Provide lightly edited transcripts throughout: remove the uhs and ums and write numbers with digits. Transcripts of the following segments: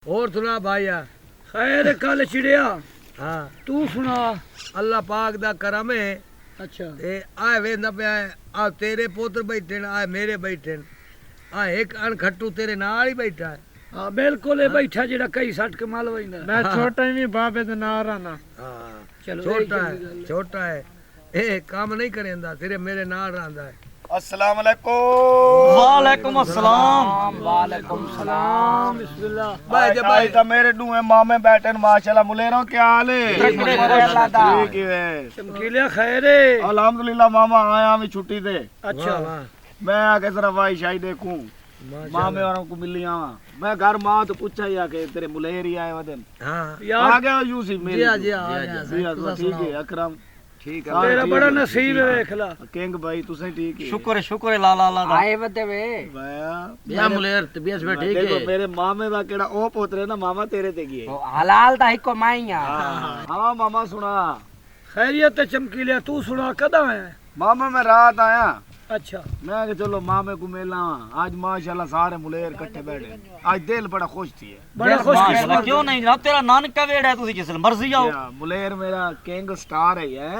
और सुना भाईया खैर कल चिड़िया हाँ तू सुना। अल्लाह पाक दा करम है अच्छा ते आए वेंदा पे आ तेरे पुत्र बैठे न आए मेरे बैठे न आ एक अनखट्टू तेरे नाल ही बैठा है। हाँ बिल्कुल बैठा जेड़ा कई सट के माल वैंदा। मैं छोटा ही नहीं बाबे दे नाल रहना। हाँ चलो छोटा है ए काम नहीं करेंदा सिर्फ मेरे नाल रहंदा है। अस्सलाम वालेकुम। वालेकुम अस्सलाम। वालेकुम सलाम बिस्मिल्लाह। भाई जब भाई तो मेरे डूए मामे बैठे माशाल्लाह मुलेरो क्या हाल है? ठीक है चमकीलिया खैर है। अल्हम्दुलिल्लाह मामा आया मैं छुट्टी दे। अच्छा मैं आके जरा वाई शाही देखूं मामे वालों को मिल लिया मैं घर मां तो पूछा ही आके तेरे मुलेर ही आए वदन हाँ आ यार गया यूसुफ मेरे जी आ गया जी ठीक है अकरम ठीक है तेरा बड़ा नसीब है देख ला। किंग भाई तुसें ठीक है शुक्र है लाला दा। आए बते वे या मुलेर तबीयत में ठीक देखो है। मेरे मामे दा केड़ा ओ पोतरे ना मामा तेरे ते गए हलाल दा हिको माईया। हां मामा सुना खैरियत है चमकीलिया तू सुना कदा है? मामा मैं रात आया अच्छा मैं कि चलो मामे को मिलना आज माशाल्लाह सारे मुलेर इकट्ठे बैठे आज दिल बड़ा खुश थी बड़ा खुश माशाल्लाह क्यों नहीं जनाब तेरा नानका वेड़ है तुसी जिस मर्जी आओ। मुलेर मेरा किंग स्टार है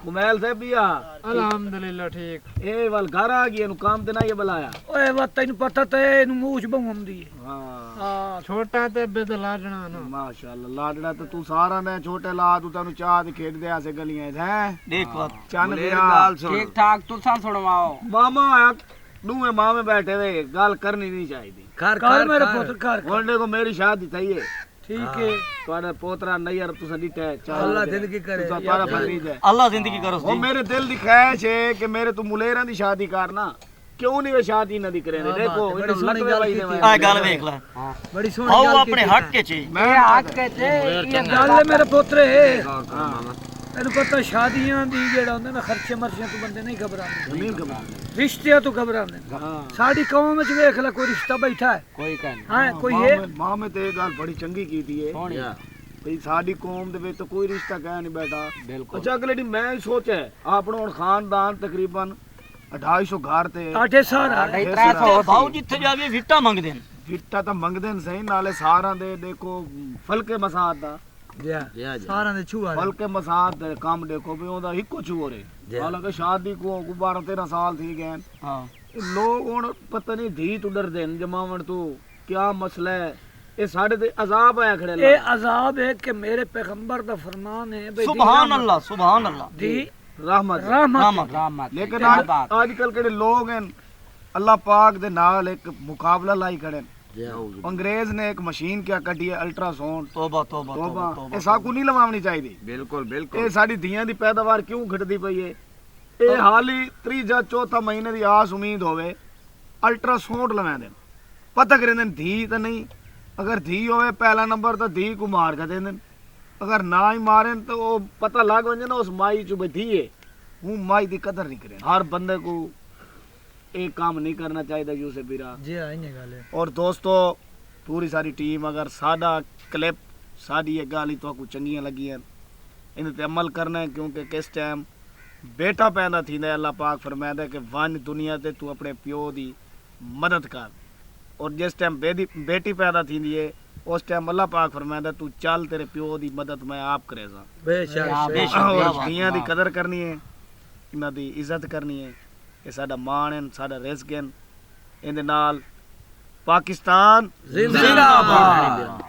कुमैल से बिया अल्हम्दुलिल्लाह ठीक। ए वाल घर आ गया नु काम ते ना ये बुलाया ओए वा तैਨੂੰ पता ते ਇਹਨੂੰ ਮੂਛ ਬਹੁੰਦੀ ਹੈ। हां ਹਾਂ छोटा ते बेद लाडना ना। माशाल्लाह लाडड़ा तो तू सारा ने छोटे ला तू तनु चाह दे खेड दे आसे गलियां हैं देख बात चन दिया ठीक ठाक तुसा सुनवाओ। मामा आया दूए मामे बैठे वे गल करनी नहीं चाहिए कर मेरे पुत्र कर वनडे को मेरी शादी थई है ठीक है। तुम्हारा पोतरा नैयर तुसा डिटे चाह अल्लाह जिंदगी करे तुम्हारा भतीज है अल्लाह जिंदगी करो वो मेरे दिल की ख्वाहिश है कि मेरे तू मुलेरा दी शादी करना क्यों नहीं वे शादी ना दी करे देखो बड़ी इन्हों सोहनी लकवे गल भाई कीती ने आ गल देख ले बड़ी सोहनी आओ गल अपने कीती। हक के ची मैं हक ते ये ਗੱਲ ਹੈ ਮੇਰੇ ਪੁੱਤਰੇ ਤੈਨੂੰ ਪਤਾ ਸ਼ਾਦੀਆਂ ਦੀ ਜਿਹੜਾ ਹੁੰਦਾ ਨਾ ਖਰਚੇ ਮਰਚਿਆਂ ਤੋਂ ਬੰਦੇ ਨਹੀਂ ਘਬਰਾਉਂਦੇ नहीं घबराना ਰਿਸ਼ਤਿਆਂ ਤੋਂ ਘਬਰਾਉਂਦੇ हां ਸਾਡੀ ਕੌਮ ਵਿੱਚ ਵੇਖ ਲੈ ਕੋਈ ਰਿਸ਼ਤਾ ਬੈਠਾ ਹੈ कोई कहन ਹਾਂ ਕੋਈ ਹੈ मां में ते गल बड़ी चंगी कीती है सोनिया भई साडी कौम दे विच तो कोई रिश्ता कह नहीं बैठा बिल्कुल। अच्छा अगले दी मैं सोचा आपनो हुण खानदान तकरीबन 250 घर ते ਆਠੇ ਸਾਰਾ ਬਾਉ ਜਿੱਥੇ ਜਾਵੇ ਵਿਟਾ ਮੰਗਦੇ ਨੇ। ਫਿੱਟਾ ਤਾਂ ਮੰਗਦੇ ਨੇ ਸਹੀ ਨਾਲੇ ਸਾਰਾਂ ਦੇ ਦੇਖੋ ਫਲਕੇ ਮਸਾਦ ਦਾ ਜੀ ਸਾਰਿਆਂ ਦੇ ਛੂਆ ਫਲਕੇ ਮਸਾਦ ਦੇ ਕੰਮ ਦੇਖੋ ਵੀ ਉਹਦਾ ਇੱਕੋ ਛੂਰੇ ਹਾਲਾਂਕਿ ਸ਼ਾਦੀ ਕੋ 12 13 ਸਾਲ ਥੀ ਗਏ ਹਾਂ ਲੋਕ ਹੁਣ ਪਤਾ ਨਹੀਂ ਧੀ ਤੋਂ ਡਰਦੇ ਨੇ ਜਮਾਵਣ ਤੋਂ ਕੀ ਮਸਲਾ ਹੈ ਇਹ ਸਾਡੇ ਤੇ ਅਜ਼ਾਬ ਆਇਆ ਖੜੇ ਲਾ ਇਹ ਅਜ਼ਾਬ ਹੈ ਕਿ ਮੇਰੇ ਪੈਗੰਬਰ ਦਾ ਫਰਮਾਨ ਹੈ ਬਈ सुभान अल्लाह ਦੀ रहमत रहमत रहमत लेकिन आजकल के लोग हैं अल्लाह पाक दे नाल एक मुकाबला लाई खड़े अंग्रेज ने एक मशीन क्या कटी है अल्ट्रासाउंड तौबा तौबा तोबा तौबा ਇਹ ਸਾਕੂ ਨਹੀਂ ਲਵਾਉਣੀ ਚਾਹੀਦੀ बिल्कुल ਇਹ ਸਾਡੀ ਧੀਆਂ ਦੀ ਪੈਦਾਵਾਰ ਕਿਉਂ ਘਟਦੀ ਪਈ ਹੈ ਇਹ ਹਾਲੀ 3 ਜਾਂ 4 ਮਹੀਨੇ ਦੀ ਆਸ ਉਮੀਦ ਹੋਵੇ ਅਲਟਰਾਸਾਊਂਡ ਲਵਾਉਂਦੇ ਨੇ ਪਤਾ ਕਰਿੰਦੇ ਨੇ ਧੀ ਤਾਂ ਨਹੀਂ ਅਗਰ ਧੀ ਹੋਵੇ ਪਹਿਲਾ ਨੰਬਰ ਤਾਂ ਧੀ को ਮਾਰ ਕੇ ਦਿੰਦੇ ਨੇ ਅਗਰ ਨਾ ਹੀ ਮਾਰਨ ਤਾਂ ਉਹ ਪਤਾ ਲੱਗ ਵੰਜੇ ਨਾ ਉਸ ਮਾਈ ਚ ਬਧੀ ਹੈ ਉਹ ਮਾਈ ਦੀ ਕਦਰ ਨਹੀਂ ਕਰੇ ਹਰ ਬੰਦੇ को ਇਹ ਕੰਮ ਨਹੀਂ ਕਰਨਾ ਚਾਹੀਦਾ ਯੂਸਫ ਵੀਰਾ जी हाँ ये गल है ਔਰ ਦੋਸਤੋ ਪੂਰੀ ਸਾਰੀ ਟੀਮ ਅਗਰ ਸਾਡਾ ਕਲਿੱਪ ਸਾਡੀ ਇਹ ਗਾਲੀ ਤੁਹਾਨੂੰ ਚੰਗੀਆਂ ਲੱਗੀਆਂ ਇਹਨਾਂ ਤੇ ਅਮਲ ਕਰਨਾ ਹੈ ਕਿਉਂਕਿ ਕਿਸ ਟਾਈਮ ਬੇਟਾ ਪੈਦਾ ਥੀਂਦਾ ਅੱਲਾਹ ਪਾਕ ਫਰਮਾਉਂਦਾ ਕਿ ਵਨ ਦੁਨੀਆ ਤੇ ਤੂੰ ਆਪਣੇ ਪਿਓ ਦੀ ਮਦਦ ਕਰ ਔਰ ਜਿਸ ਟਾਈਮ ਬੇਟੀ ਪੈਦਾ ਥੀਂਦੀ ਹੈ ਉਸ ਟਾਈਮ ਅੱਲਾਹ ਪਾਕ ਫਰਮਾਉਂਦਾ ਤੂੰ ਚੱਲ ਤੇਰੇ ਪਿਓ ਦੀ ਮਦਦ ਮੈਂ ਆਪ ਕਰੇਗਾ बेशक ਔਰ ਧੀਆਂ ਦੀ ਕਦਰ ਕਰਨੀ ਹੈ ਇਹਨਾਂ ਦੀ ਇੱਜ਼ਤ ਕਰਨੀ ਹੈ ਇਹ ਸਾਡਾ ਮਾਣ ਹੈ ਸਾਡਾ ਰਿਜ਼ਕ ਹੈ ਇਹਦੇ ਨਾਲ पाकिस्तान जिंदाबाद।